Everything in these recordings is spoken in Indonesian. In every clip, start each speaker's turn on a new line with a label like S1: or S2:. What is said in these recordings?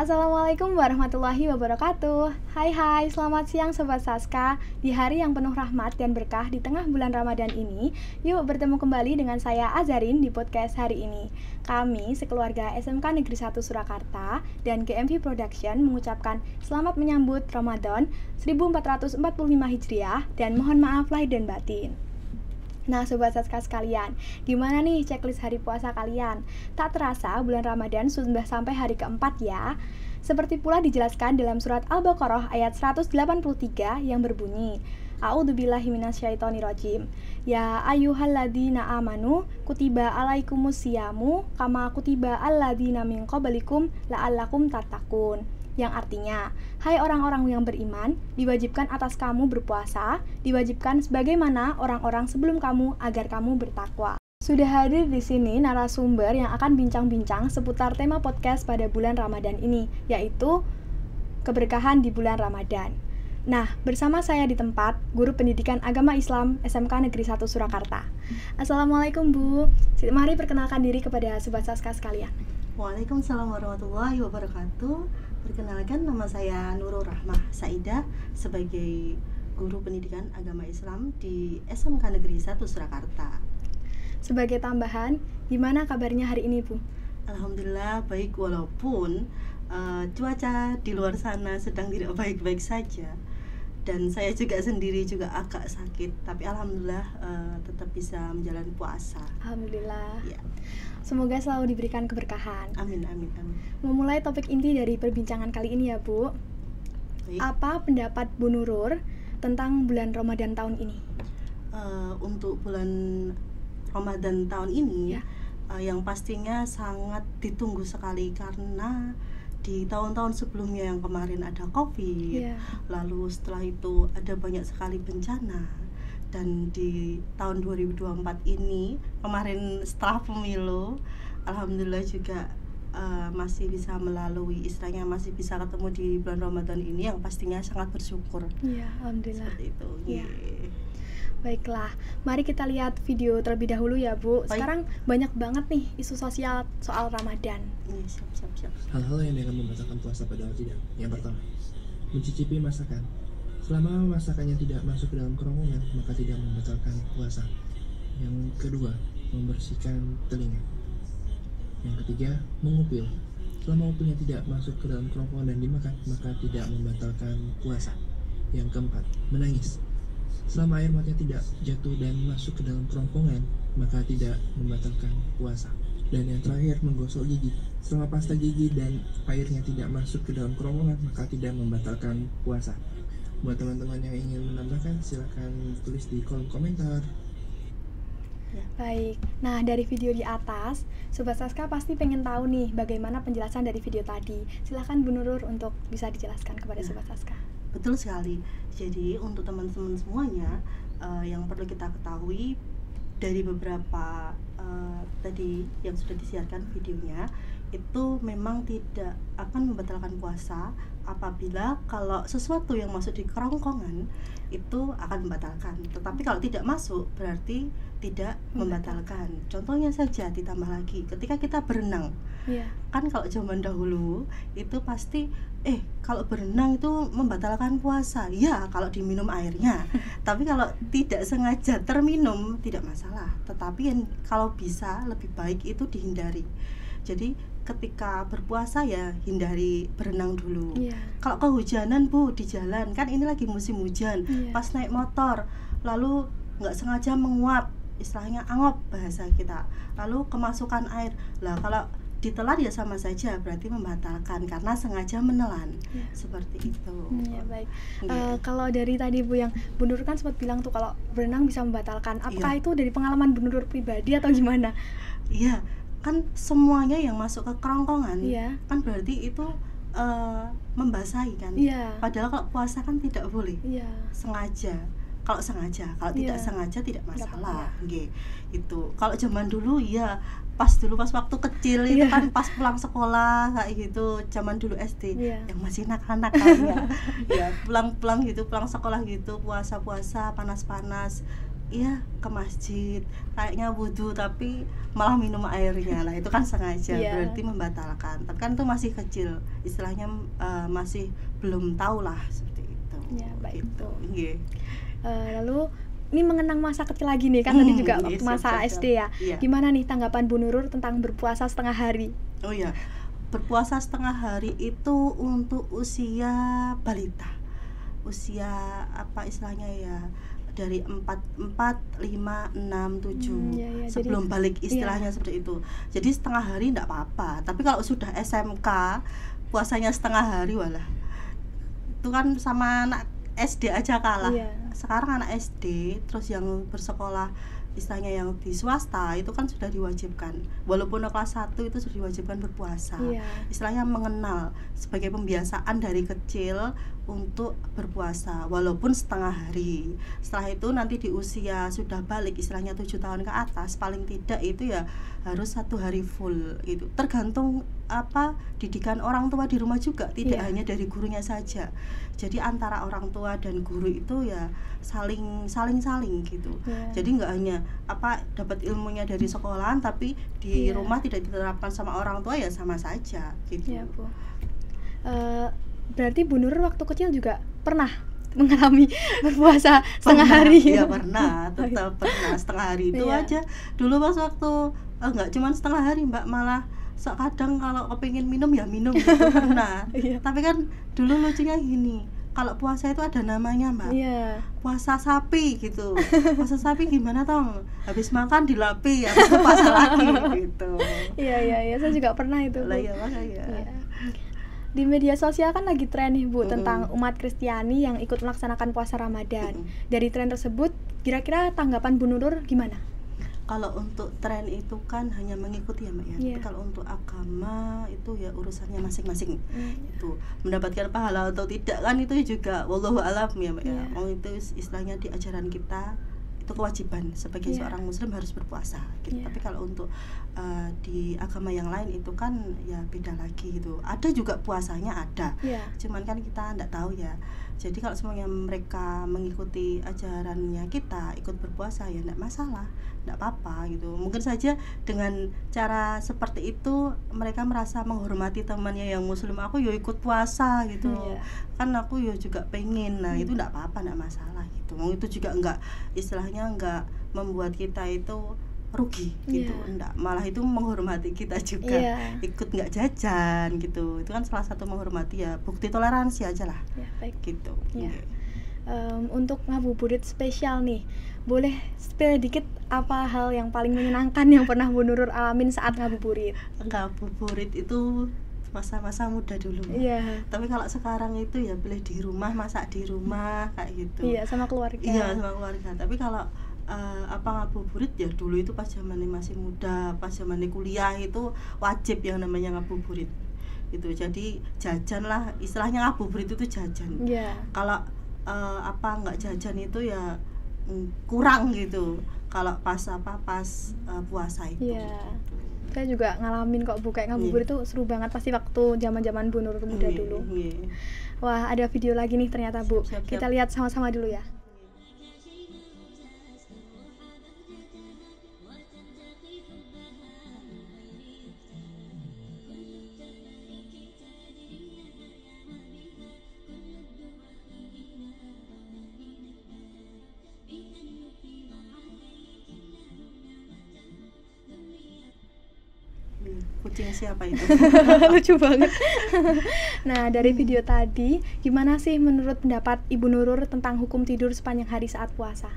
S1: Assalamualaikum warahmatullahi wabarakatuh. Hai, selamat siang Sobat Saska. Di hari yang penuh rahmat dan berkah di tengah bulan Ramadan ini, yuk bertemu kembali dengan saya Azarin di podcast hari ini. Kami sekeluarga SMK Negeri 1 Surakarta dan GMV Production mengucapkan selamat menyambut Ramadan 1445 Hijriah dan mohon maaf lahir dan batin. Nah Sobat Saska sekalian, gimana nih checklist hari puasa kalian? Tak terasa bulan Ramadan sudah sampai hari keempat ya. Seperti pula dijelaskan dalam surat Al-Baqarah ayat 183 yang berbunyi, A'udzubillahi minasyaitonirrajim. Ya ayyuhalladzina amanu kutiba alaikumusyamu kama kutiba alladzina min qablikum la'allakum tattaqun. Yang artinya, hai orang-orang yang beriman, diwajibkan atas kamu berpuasa, diwajibkan sebagaimana orang-orang sebelum kamu agar kamu bertakwa. Sudah hadir di sini narasumber yang akan bincang-bincang seputar tema podcast pada bulan Ramadan ini, yaitu keberkahan di bulan Ramadan. Nah, bersama saya di tempat, Guru Pendidikan Agama Islam SMK Negeri 1 Surakarta. Assalamualaikum Bu, mari perkenalkan diri kepada Sobat Saska sekalian.
S2: Waalaikumsalam warahmatullahi wabarakatuh. Perkenalkan, nama saya Nurul Rahmah Saidah sebagai Guru Pendidikan Agama Islam di SMK Negeri 1 Surakarta.
S1: Sebagai tambahan, gimana kabarnya hari ini Bu?
S2: Alhamdulillah baik, walaupun cuaca di luar sana sedang tidak baik-baik saja. Dan saya juga sendiri juga agak sakit, tapi alhamdulillah tetap bisa menjalani puasa.
S1: Alhamdulillah.
S2: Ya.
S1: Semoga selalu diberikan keberkahan.
S2: Amin.
S1: Memulai topik inti dari perbincangan kali ini ya Bu.
S2: Baik.
S1: Apa pendapat Bu Nurul tentang bulan Ramadan tahun ini?
S2: Untuk bulan Ramadan tahun ini,
S1: ya.
S2: Yang pastinya sangat ditunggu sekali karena di tahun-tahun sebelumnya yang kemarin ada COVID, lalu setelah itu ada banyak sekali bencana, dan di tahun 2024 ini kemarin setelah pemilu, alhamdulillah juga masih bisa melalui, istilahnya masih bisa ketemu di bulan Ramadan ini, yang pastinya sangat bersyukur.
S1: Iya, alhamdulillah.
S2: Seperti itu.
S1: Ya. Baiklah, mari kita lihat video terlebih dahulu ya Bu.
S2: Baik.
S1: Sekarang banyak banget nih isu sosial soal Ramadan.
S2: Siap.
S3: Hal-hal yang akan membatalkan puasa padahal tidak. Yang pertama, mencicipi masakan. Selama masakannya tidak masuk ke dalam kerongkongan, maka tidak membatalkan puasa. Yang kedua, membersihkan telinga. Yang ketiga, mengupil. Selama upilnya tidak masuk ke dalam kerongkongan dan dimakan, maka tidak membatalkan puasa. Yang keempat, menangis. Selama air matanya tidak jatuh dan masuk ke dalam kerongkongan, maka tidak membatalkan puasa. Dan yang terakhir, menggosok gigi. Selama pasta gigi dan airnya tidak masuk ke dalam kerongkongan, maka tidak membatalkan puasa. Buat teman-teman yang ingin menambahkan, silakan tulis di kolom komentar.
S1: Baik, nah dari video di atas, Sobat Saska pasti pengen tahu nih bagaimana penjelasan dari video tadi. Silakan Bu Nurul untuk bisa dijelaskan kepada Sobat Saska.
S2: Betul sekali. Jadi untuk teman-teman semuanya, yang perlu kita ketahui dari beberapa tadi yang sudah disiarkan videonya, itu memang tidak akan membatalkan puasa apabila kalau sesuatu yang masuk di kerongkongan itu akan membatalkan. Tetapi kalau tidak masuk berarti tidak membatalkan. Contohnya saja ditambah lagi, ketika kita berenang, kan kalau zaman dahulu itu pasti kalau berenang itu membatalkan puasa. Ya, kalau diminum airnya. Tapi kalau tidak sengaja terminum tidak masalah. Tetapi kalau bisa lebih baik itu dihindari. Jadi ketika berpuasa ya hindari berenang dulu. Kalau kehujanan Bu di jalan, kan ini lagi musim hujan, pas naik motor lalu nggak sengaja menguap, istilahnya angop bahasa kita, lalu kemasukan air, lah kalau ditelan ya sama saja, berarti membatalkan karena sengaja menelan. Seperti itu.
S1: Baik. Kalau dari tadi Bu, yang Bu Nurul kan sempat bilang tuh kalau berenang bisa membatalkan, apakah itu dari pengalaman Bu Nurul pribadi atau gimana?
S2: Iya, kan semuanya yang masuk ke kerongkongan kan berarti itu membasahi kan. Padahal kalau puasa kan tidak boleh sengaja. Kalau sengaja, kalau tidak sengaja tidak masalah. Itu kalau zaman dulu pas waktu kecil itu kan pas pulang sekolah kayak gitu, zaman dulu SD yang masih anak-anak kan pulang sekolah gitu, puasa panas-panas iya ke masjid kayaknya wudhu tapi malah minum airnya. Nah itu kan sengaja, berarti membatalkan. Tapi kan itu masih kecil, istilahnya masih belum tahu lah seperti itu.
S1: Ya, baik.
S2: Gitu.
S1: Lalu ini mengenang masa kecil lagi nih, kan tadi juga waktu masa SD ya. Gimana nih tanggapan Bu Nurul tentang berpuasa setengah hari?
S2: Oh iya, berpuasa setengah hari itu untuk usia balita, usia apa istilahnya ya, dari 4, 5, 6, 7 sebelum jadi, balik istilahnya seperti itu. Jadi setengah hari enggak apa-apa. Tapi kalau sudah SMK puasanya setengah hari walah, itu kan sama anak SD aja kalah. Sekarang anak SD terus yang bersekolah istilahnya yang di swasta itu kan sudah diwajibkan, walaupun kelas 1 itu sudah diwajibkan berpuasa. Istilahnya mengenal sebagai pembiasaan dari kecil untuk berpuasa walaupun setengah hari. Setelah itu nanti di usia sudah balik istilahnya 7 tahun ke atas paling tidak itu ya harus 1 hari full gitu. Tergantung apa didikan orang tua di rumah juga, tidak hanya dari gurunya saja. Jadi antara orang tua dan guru itu ya saling gitu. Jadi nggak hanya apa dapat ilmunya dari sekolahan tapi di rumah tidak diterapkan sama orang tua ya sama saja gitu.
S1: Iya, Bu. Berarti Bu Nurul waktu kecil juga pernah mengalami berpuasa setengah hari?
S2: Iya pernah, tetap pernah setengah hari itu aja. Dulu pas waktu enggak cuma setengah hari Mbak, malah kadang kalau kepingin minum ya minum gitu pernah. Tapi kan dulu lucunya gini, kalau puasa itu ada namanya Mbak, puasa sapi gitu. Puasa sapi gimana tong? Habis makan dilapi, habis itu puasa lagi gitu.
S1: Iya, saya juga pernah itu.
S2: Lah ya makanya.
S1: Di media sosial kan lagi tren nih Bu tentang umat Kristiani yang ikut melaksanakan puasa Ramadan. Dari tren tersebut, kira-kira tanggapan Bu Nurul gimana?
S2: Kalau untuk tren itu kan hanya mengikuti ya Mbak ya. Tapi kalau untuk agama itu ya urusannya masing-masing. Itu mendapatkan pahala atau tidak kan itu juga wallahu alam ya Mbak ya. Itu istilahnya di ajaran kita itu kewajiban sebagai seorang muslim harus berpuasa gitu. Tapi kalau untuk di agama yang lain itu kan ya beda lagi gitu. Ada juga puasanya ada. Cuman kan kita enggak tahu ya. Jadi kalau semuanya mereka mengikuti ajarannya kita ikut berpuasa ya enggak masalah, enggak apa-apa gitu. Mungkin saja dengan cara seperti itu mereka merasa menghormati temannya yang muslim, aku yo ikut puasa gitu. Kan aku yo juga pengen. Nah, itu enggak apa-apa, enggak masalah gitu. Itu juga enggak istilahnya enggak membuat kita itu rugi gitu, enggak, malah itu menghormati kita juga. Ikut enggak jajan gitu, itu kan salah satu menghormati ya, bukti toleransi aja lah gitu.
S1: Untuk ngabuburit spesial nih, boleh spill dikit apa hal yang paling menyenangkan yang pernah Bu Nurul alamin saat ngabuburit?
S2: Ngabuburit itu masa-masa muda dulu. Tapi kalau sekarang itu ya boleh di rumah, masak di rumah kayak gitu.
S1: Sama keluarga.
S2: Sama keluarga. Tapi kalau ngabuburit ya dulu itu pas zamannya masih muda, pas zamannya kuliah itu wajib yang namanya ngabuburit gitu. Jadi jajan lah, istilahnya ngabuburit itu jajan. Kalau nggak jajan itu ya kurang gitu kalau pas puasa itu.
S1: Saya juga ngalamin kok Bu, kayak ngabuburit itu seru banget pasti waktu zaman-zaman Bu Nurul muda dulu. Wah, ada video lagi nih ternyata Bu. Kita lihat sama-sama dulu ya.
S2: Kucing siapa itu?
S1: Lucu banget. Nah, dari video tadi, gimana sih menurut pendapat Ibu Nurul tentang hukum tidur sepanjang hari saat puasa?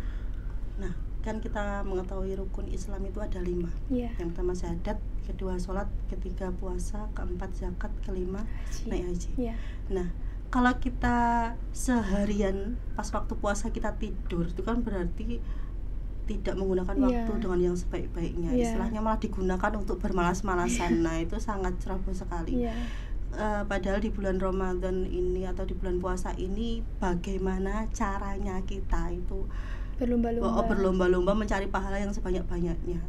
S2: Nah, kan kita mengetahui rukun Islam itu ada 5. Yang pertama syahadat, kedua sholat, ketiga puasa, keempat zakat, kelima naik haji. Nah, kalau kita seharian pas waktu puasa kita tidur, itu kan berarti tidak menggunakan waktu dengan yang sebaik-baiknya. Istilahnya malah digunakan untuk bermalas-malasan. Nah, itu sangat ceroboh sekali. Padahal di bulan Ramadan ini atau di bulan puasa ini bagaimana caranya kita itu berlomba-lomba mencari pahala yang sebanyak-banyaknya.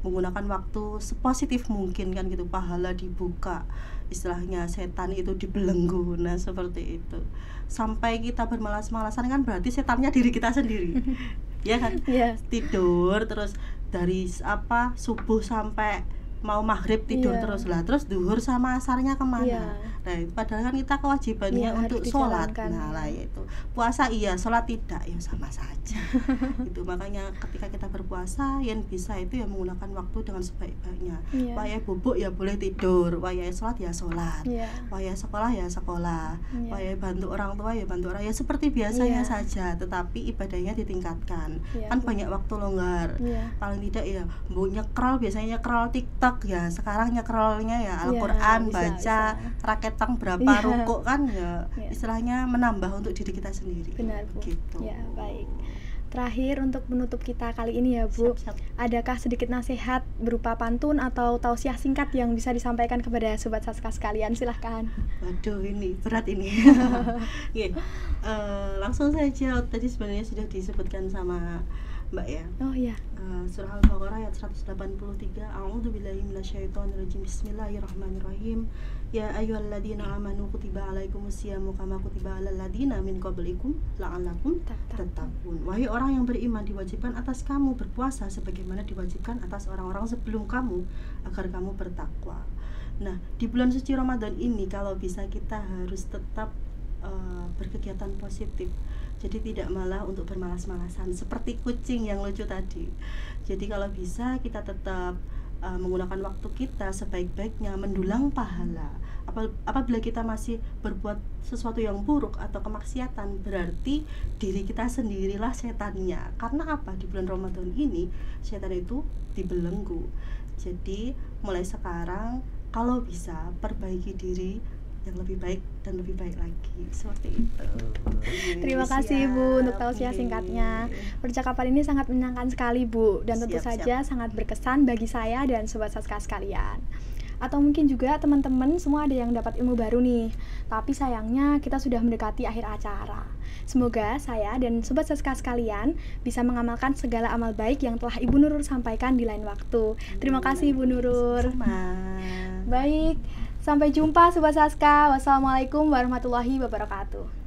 S2: Menggunakan waktu sepositif mungkin kan gitu, pahala dibuka, istilahnya setan itu dibelenggu. Nah seperti itu, sampai kita bermalas-malasan kan berarti setannya diri kita sendiri. Ya kan, tidur terus dari subuh sampai mau maghrib tidur terus lah, terus duhur sama asarnya kemana? Nah padahal kan kita kewajibannya untuk sholat. Nah lah itu puasa iya, sholat tidak, ya sama saja. Itu makanya ketika kita berpuasa yang bisa itu ya menggunakan waktu dengan sebaik-baiknya. Wayah bubuk ya boleh tidur, wayah sholat ya sholat, wayah sekolah ya sekolah, wayah bantu orang tua ya bantu orang, ya seperti biasanya saja, tetapi ibadahnya ditingkatkan. Kan banyak waktu longgar, paling tidak ya mau nyekrol, biasanya nyekrol TikTok ya, sekarang nyekrolnya ya Al-Quran, baca raketang berapa rukuk kan ya, istilahnya menambah untuk diri kita sendiri.
S1: Benar Bu.
S2: Gitu.
S1: Ya baik. Terakhir untuk menutup kita kali ini ya Bu, adakah sedikit nasihat berupa pantun atau tausiah singkat yang bisa disampaikan kepada Sobat Saska sekalian? Silahkan.
S2: Waduh ini berat ini. Langsung saja, tadi sebenarnya sudah disebutkan sama Mbak ya.
S1: Oh iya.
S2: Surah Al-Baqarah ayat 183. A'udzubillahi minasyaitonirrajim. Bismillahirrahmanirrahim. Ya ayyuhalladzina amanu kutiba alaikumusyamu kama kutiba alal ladzina min qablikum la'allakum tattaqun. Wahai orang yang beriman, diwajibkan atas kamu berpuasa sebagaimana diwajibkan atas orang-orang sebelum kamu agar kamu bertakwa. Nah, di bulan suci Ramadan ini kalau bisa kita harus tetap berkegiatan positif. Jadi tidak malah untuk bermalas-malasan seperti kucing yang lucu tadi. Jadi kalau bisa kita tetap menggunakan waktu kita sebaik-baiknya, mendulang pahala. Apabila kita masih berbuat sesuatu yang buruk atau kemaksiatan, berarti diri kita sendirilah setannya. Karena apa? Di bulan Ramadan ini setan itu dibelenggu. Jadi mulai sekarang kalau bisa perbaiki diri yang lebih baik dan lebih baik lagi, seperti itu.
S1: Terima kasih Bu untuk tausiah singkatnya. Percakapan ini sangat menyenangkan sekali Bu, dan tentu saja sangat berkesan bagi saya dan Sobat Saska sekalian. Atau mungkin juga teman-teman semua ada yang dapat ilmu baru nih. Tapi sayangnya kita sudah mendekati akhir acara. Semoga saya dan Sobat Saska sekalian bisa mengamalkan segala amal baik yang telah Ibu Nurul sampaikan di lain waktu. Terima kasih Ibu Nurul. Baik, sampai jumpa Sobat Saska. Wassalamualaikum warahmatullahi wabarakatuh.